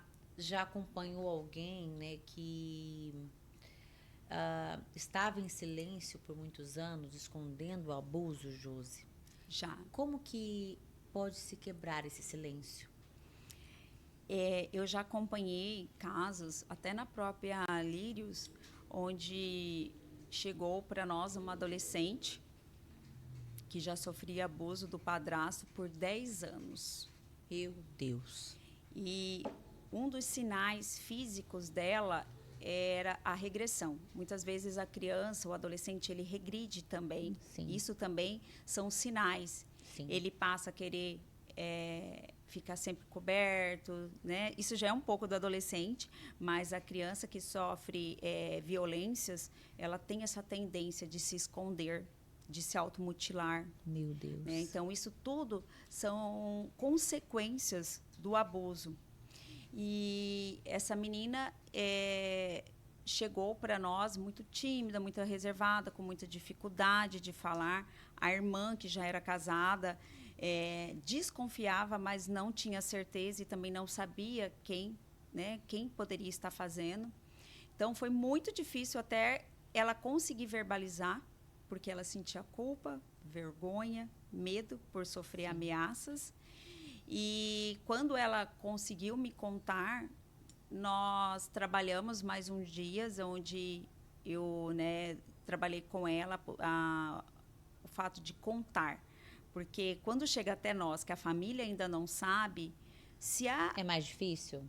[SPEAKER 1] acompanhou alguém, né, que estava em silêncio por muitos anos, escondendo o abuso, Josi?
[SPEAKER 2] Já.
[SPEAKER 1] Como que pode se quebrar esse silêncio?
[SPEAKER 2] Eu já acompanhei casos, até na própria Lírios, onde chegou para nós uma adolescente que já sofria abuso do padrasto por 10 anos.
[SPEAKER 1] Meu Deus.
[SPEAKER 2] E um dos sinais físicos dela era a regressão. Muitas vezes a criança, o adolescente, ele regride também.
[SPEAKER 1] Sim.
[SPEAKER 2] Isso também são sinais.
[SPEAKER 1] Sim.
[SPEAKER 2] Ele passa a querer ficar sempre coberto, né? Isso já é um pouco do adolescente, mas a criança que sofre violências, ela tem essa tendência de se esconder, de se automutilar.
[SPEAKER 1] Meu Deus.
[SPEAKER 2] Né? Então, isso tudo são consequências do abuso. E essa menina chegou para nós muito tímida, muito reservada, com muita dificuldade de falar. A irmã, que já era casada, desconfiava, mas não tinha certeza e também não sabia quem poderia estar fazendo. Então, foi muito difícil até ela conseguir verbalizar, porque ela sentia culpa, vergonha, medo por sofrer ameaças. E quando ela conseguiu me contar, nós trabalhamos mais uns dias, onde eu trabalhei com ela o fato de contar. Porque quando chega até nós, que a família ainda não sabe,
[SPEAKER 1] É mais difícil?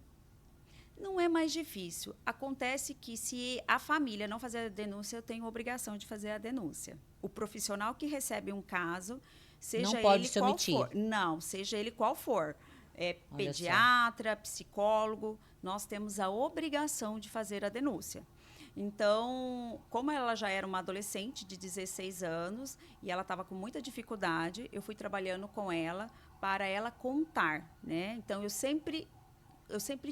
[SPEAKER 2] Não é mais difícil. Acontece que se a família não fazer a denúncia, eu tenho obrigação de fazer a denúncia. O profissional que recebe um caso, seja ele qual for. Não, seja ele qual for. Pediatra, psicólogo, nós temos a obrigação de fazer a denúncia. Então, como ela já era uma adolescente de 16 anos e ela estava com muita dificuldade, eu fui trabalhando com ela para ela contar, né? Então, eu sempre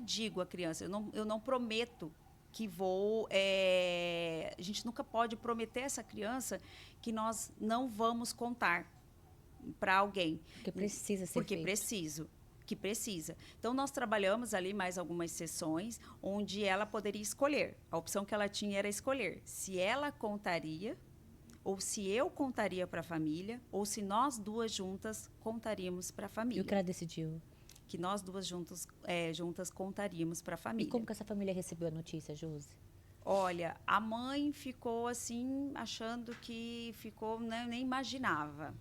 [SPEAKER 2] digo à criança, eu não prometo que vou. A gente nunca pode prometer a essa criança que nós não vamos contar para alguém.
[SPEAKER 1] Porque precisa ser
[SPEAKER 2] Porque
[SPEAKER 1] feito.
[SPEAKER 2] que precisa. Então, nós trabalhamos ali mais algumas sessões onde ela poderia escolher. A opção que ela tinha era escolher se ela contaria, ou se eu contaria para a família, ou se nós duas juntas contaríamos para a
[SPEAKER 1] E
[SPEAKER 2] família.
[SPEAKER 1] o que ela decidiu?
[SPEAKER 2] Que nós duas juntas contaríamos para a
[SPEAKER 1] E
[SPEAKER 2] família.
[SPEAKER 1] como que essa família recebeu a notícia, Josi?
[SPEAKER 2] Olha, a mãe ficou assim, achando que ficou, né, nem imaginava.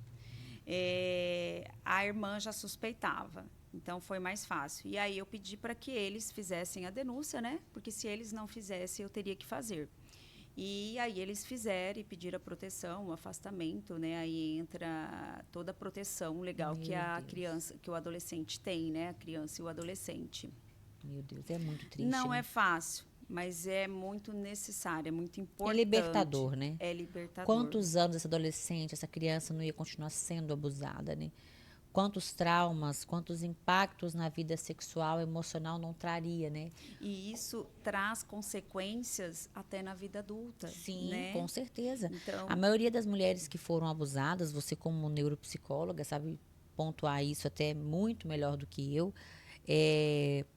[SPEAKER 2] A irmã já suspeitava, então foi mais fácil. E aí eu pedi para que eles fizessem a denúncia, né? Porque se eles não fizessem, eu teria que fazer. E aí eles fizeram e pediram a proteção, o afastamento, né? Aí entra toda a proteção legal que
[SPEAKER 1] Meu
[SPEAKER 2] a
[SPEAKER 1] Deus.
[SPEAKER 2] criança, que o adolescente tem, né? A criança e o adolescente.
[SPEAKER 1] Meu Deus, é muito triste,
[SPEAKER 2] Não
[SPEAKER 1] né?
[SPEAKER 2] é fácil, mas é muito necessário, é muito
[SPEAKER 1] É
[SPEAKER 2] importante.
[SPEAKER 1] libertador, né?
[SPEAKER 2] É libertador.
[SPEAKER 1] Quantos anos essa adolescente, essa criança não ia continuar sendo abusada, né? Quantos traumas, quantos impactos na vida sexual, emocional não traria, né?
[SPEAKER 2] E isso traz consequências até na vida adulta,
[SPEAKER 1] Sim,
[SPEAKER 2] né?
[SPEAKER 1] com certeza.
[SPEAKER 2] Então,
[SPEAKER 1] A maioria das mulheres que foram abusadas, você como neuropsicóloga sabe pontuar isso até muito melhor do que eu,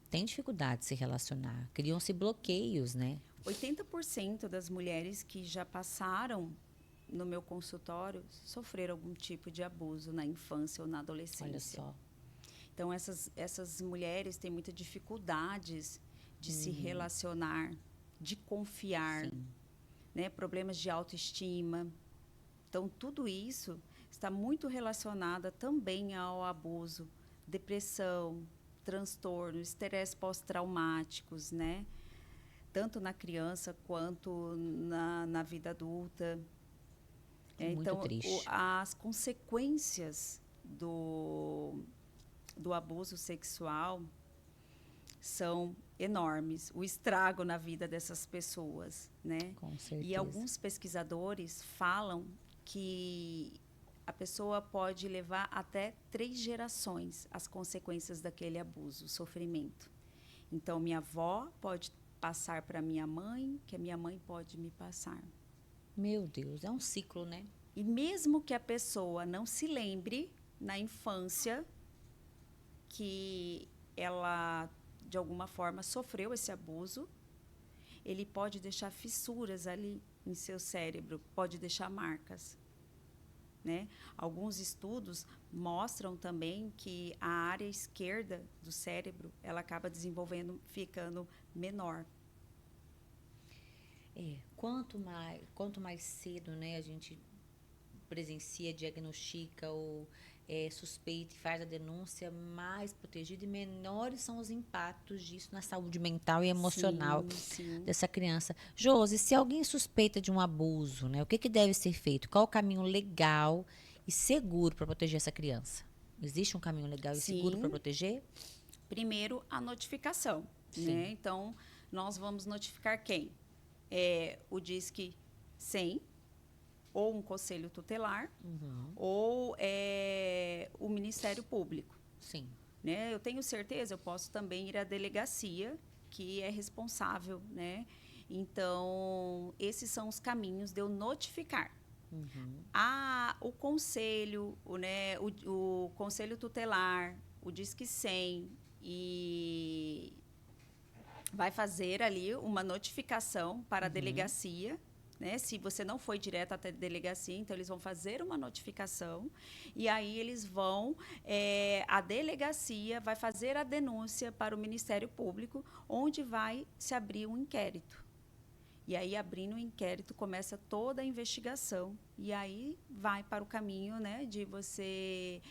[SPEAKER 1] tem dificuldade de se relacionar. Criam-se bloqueios, né?
[SPEAKER 2] 80% das mulheres que já passaram no meu consultório sofreram algum tipo de abuso na infância ou na
[SPEAKER 1] Olha
[SPEAKER 2] adolescência.
[SPEAKER 1] só.
[SPEAKER 2] Então, essas mulheres têm muitas dificuldades de se relacionar, de confiar,
[SPEAKER 1] Sim.
[SPEAKER 2] né? Problemas de autoestima. Então, tudo isso está muito relacionado também ao abuso, depressão, transtorno, estresse pós-traumáticos, né? Tanto na criança quanto na vida adulta.
[SPEAKER 1] É muito
[SPEAKER 2] Então,
[SPEAKER 1] triste.
[SPEAKER 2] as consequências do abuso sexual são enormes. O estrago na vida dessas pessoas, né?
[SPEAKER 1] Com certeza.
[SPEAKER 2] E alguns pesquisadores falam que a pessoa pode levar até 3 gerações as consequências daquele abuso, o sofrimento. Então, minha avó pode passar para minha mãe, que a minha mãe pode me passar.
[SPEAKER 1] Meu Deus, é um ciclo, né?
[SPEAKER 2] E mesmo que a pessoa não se lembre na infância que ela, de alguma forma, sofreu esse abuso, ele pode deixar fissuras ali em seu cérebro, pode deixar marcas, né? Alguns estudos mostram também que a área esquerda do cérebro, ela acaba desenvolvendo, ficando menor.
[SPEAKER 1] Quanto mais cedo, né, a gente presencia, diagnostica ou suspeita e faz a denúncia, mais protegido e menores são os impactos disso na saúde mental e emocional
[SPEAKER 2] Sim.
[SPEAKER 1] dessa criança. Josi, se alguém suspeita de um abuso, né, o que deve ser feito? Qual o caminho legal e seguro para proteger essa criança? Existe um caminho legal e seguro
[SPEAKER 2] Sim.
[SPEAKER 1] para proteger?
[SPEAKER 2] Primeiro, a notificação,
[SPEAKER 1] Sim.
[SPEAKER 2] né? Então, nós vamos notificar quem? O Disque 100, ou um conselho tutelar, ou o Ministério Público.
[SPEAKER 1] Sim.
[SPEAKER 2] Né? Eu tenho certeza, eu posso também ir à delegacia, que é responsável, né? Então, esses são os caminhos de eu notificar. O conselho, o conselho tutelar, o Disque 100, e vai fazer ali uma notificação para a delegacia, né? Se você não foi direto até a delegacia, então eles vão fazer uma notificação e aí eles vão, a delegacia vai fazer a denúncia para o Ministério Público, onde vai se abrir um inquérito. E aí, abrindo o inquérito, começa toda a investigação. E aí vai para o caminho, né, de você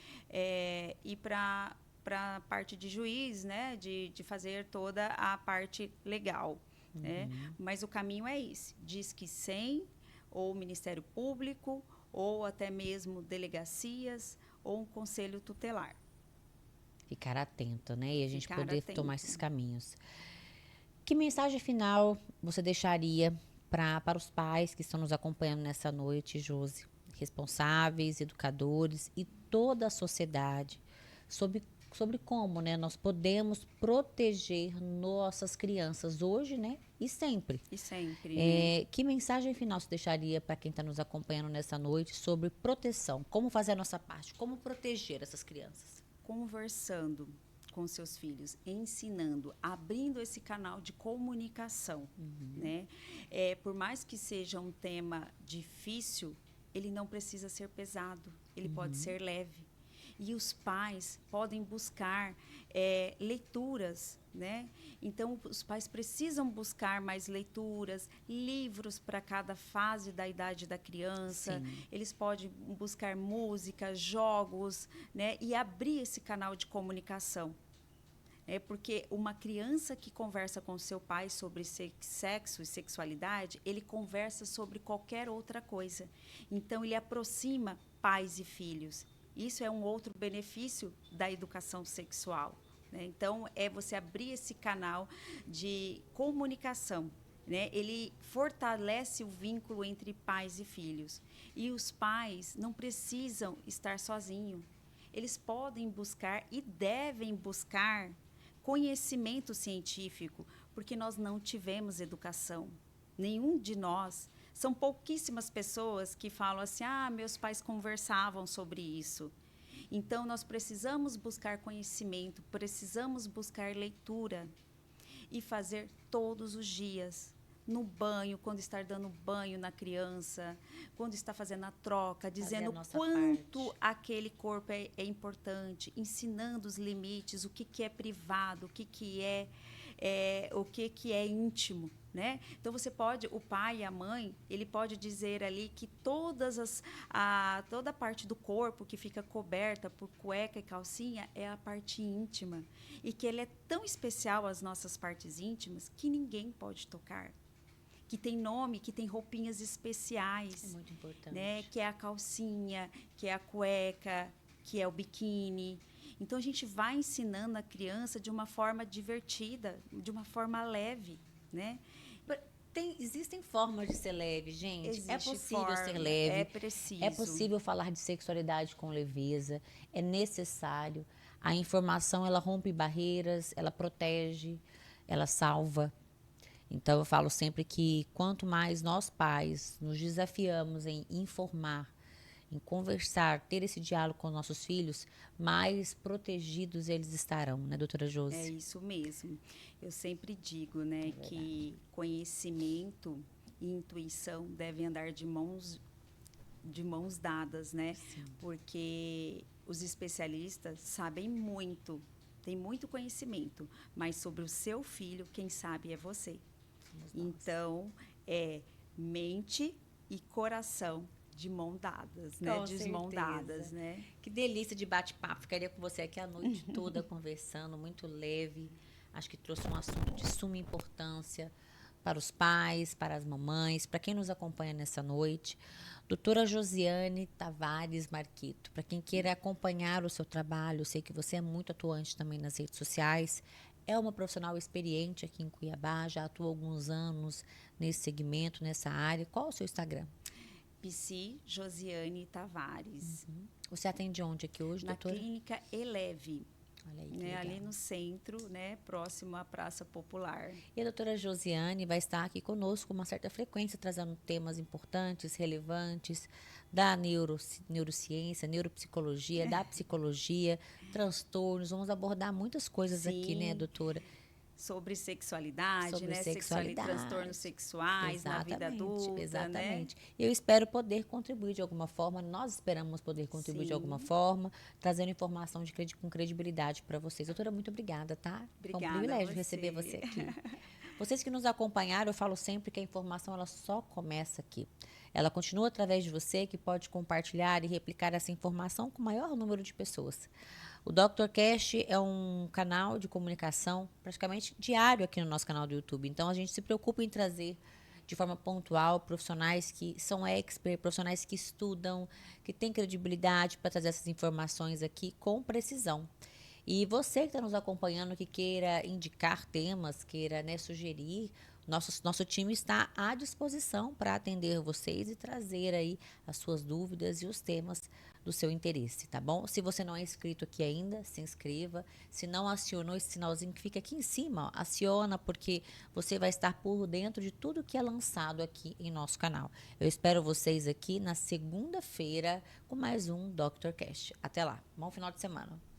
[SPEAKER 2] ir para a parte de juiz, né, de fazer toda a parte legal. Né? Mas o caminho é esse. Disque 100, ou Ministério Público, ou até mesmo delegacias, ou um conselho tutelar.
[SPEAKER 1] Ficar atento, né? E a gente
[SPEAKER 2] Ficar
[SPEAKER 1] poder
[SPEAKER 2] atento.
[SPEAKER 1] tomar esses caminhos. Que mensagem final você deixaria para os pais que estão nos acompanhando nessa noite, Josi, responsáveis, educadores e toda a sociedade, sobre como, né, nós podemos proteger nossas crianças hoje, né, e sempre.
[SPEAKER 2] E sempre, né?
[SPEAKER 1] Que mensagem final você deixaria para quem está nos acompanhando nessa noite sobre proteção? Como fazer a nossa parte? Como proteger essas crianças?
[SPEAKER 2] Conversando com seus filhos, ensinando, abrindo esse canal de comunicação, né? Por mais que seja um tema difícil, ele não precisa ser pesado, ele pode ser leve. E os pais podem buscar leituras, né? Então, os pais precisam buscar mais leituras, livros para cada fase da idade da criança.
[SPEAKER 1] Sim.
[SPEAKER 2] Eles podem buscar música, jogos, né? E abrir esse canal de comunicação. Porque uma criança que conversa com seu pai sobre sexo e sexualidade, ele conversa sobre qualquer outra coisa. Então, ele aproxima pais e filhos. Isso é um outro benefício da educação sexual, né? Então, é você abrir esse canal de comunicação, né? Ele fortalece o vínculo entre pais e filhos. E os pais não precisam estar sozinhos. Eles podem buscar e devem buscar conhecimento científico, porque nós não tivemos educação. Nenhum de nós. São pouquíssimas pessoas que falam assim, meus pais conversavam sobre isso. Então, nós precisamos buscar conhecimento, precisamos buscar leitura e fazer todos os dias. No banho, quando está dando banho na criança, quando está fazendo a troca, dizendo quanto aquele corpo é importante, ensinando os limites, o que é privado, o que é íntimo, né? Então você pode, o pai e a mãe, ele pode dizer ali que toda a parte do corpo que fica coberta por cueca e calcinha é a parte íntima e que ele é tão especial, as nossas partes íntimas, que ninguém pode tocar. Que tem nome, que tem roupinhas especiais.
[SPEAKER 1] É muito importante.
[SPEAKER 2] Né? Que é a calcinha, que é a cueca, que é o biquíni. Então, a gente vai ensinando a criança de uma forma divertida, de uma forma leve, né?
[SPEAKER 1] Existem formas de ser leve, gente.
[SPEAKER 2] Existe
[SPEAKER 1] possível ser leve.
[SPEAKER 2] É preciso.
[SPEAKER 1] É possível falar de sexualidade com leveza. É necessário. A informação, ela rompe barreiras, ela protege, ela salva. Então, eu falo sempre que quanto mais nós pais nos desafiamos em informar, em conversar, ter esse diálogo com nossos filhos, mais protegidos eles estarão, né, doutora Josi?
[SPEAKER 2] É isso mesmo. Eu sempre digo, né, que conhecimento e intuição devem andar de mãos dadas, né?
[SPEAKER 1] Sim.
[SPEAKER 2] Porque os especialistas sabem muito, têm muito conhecimento, mas sobre o seu filho, quem sabe é você. Então, é mente e coração de mão dadas, né? De mão dadas, né?
[SPEAKER 1] Que delícia de bate-papo. Ficaria com você aqui a noite toda conversando, muito leve. Acho que trouxe um assunto de suma importância para os pais, para as mamães, para quem nos acompanha nessa noite. Doutora Josiane Tavares Marquito, para quem queira acompanhar o seu trabalho, eu sei que você é muito atuante também nas redes sociais. É uma profissional experiente aqui em Cuiabá, já atua há alguns anos nesse segmento, nessa área. Qual é o seu Instagram?
[SPEAKER 2] Psi Josiane Tavares.
[SPEAKER 1] Você atende onde aqui hoje, doutora?
[SPEAKER 2] Na Clínica Eleve.
[SPEAKER 1] Olha aí,
[SPEAKER 2] né, ali no centro, né, próximo à Praça Popular.
[SPEAKER 1] E a doutora Josiane vai estar aqui conosco com uma certa frequência, trazendo temas importantes, relevantes, da neurociência, neuropsicologia, da psicologia, transtornos. Vamos abordar muitas coisas aqui, né, doutora?
[SPEAKER 2] Sobre sexualidade,
[SPEAKER 1] sobre
[SPEAKER 2] né?
[SPEAKER 1] Sexualidade.
[SPEAKER 2] Transtornos sexuais na vida adulta,
[SPEAKER 1] exatamente.
[SPEAKER 2] né?
[SPEAKER 1] Eu espero poder contribuir de alguma forma, nós esperamos poder contribuir de alguma forma, trazendo informação com credibilidade para vocês. Doutora, muito obrigada, tá?
[SPEAKER 2] Obrigada.
[SPEAKER 1] Foi um privilégio receber você aqui. Vocês que nos acompanharam, eu falo sempre que a informação ela só começa aqui. Ela continua através de você, que pode compartilhar e replicar essa informação com o maior número de pessoas. O Dr. Cash é um canal de comunicação praticamente diário aqui no nosso canal do YouTube. Então, a gente se preocupa em trazer de forma pontual profissionais que são experts, profissionais que estudam, que têm credibilidade para trazer essas informações aqui com precisão. E você que está nos acompanhando, que queira indicar temas, queira, né, sugerir Nosso time está à disposição para atender vocês e trazer aí as suas dúvidas e os temas do seu interesse, tá bom? Se você não é inscrito aqui ainda, se inscreva. Se não acionou esse sinalzinho que fica aqui em cima, ó, aciona, porque você vai estar por dentro de tudo que é lançado aqui em nosso canal. Eu espero vocês aqui na segunda-feira com mais um Dr. Cast. Até lá. Bom final de semana.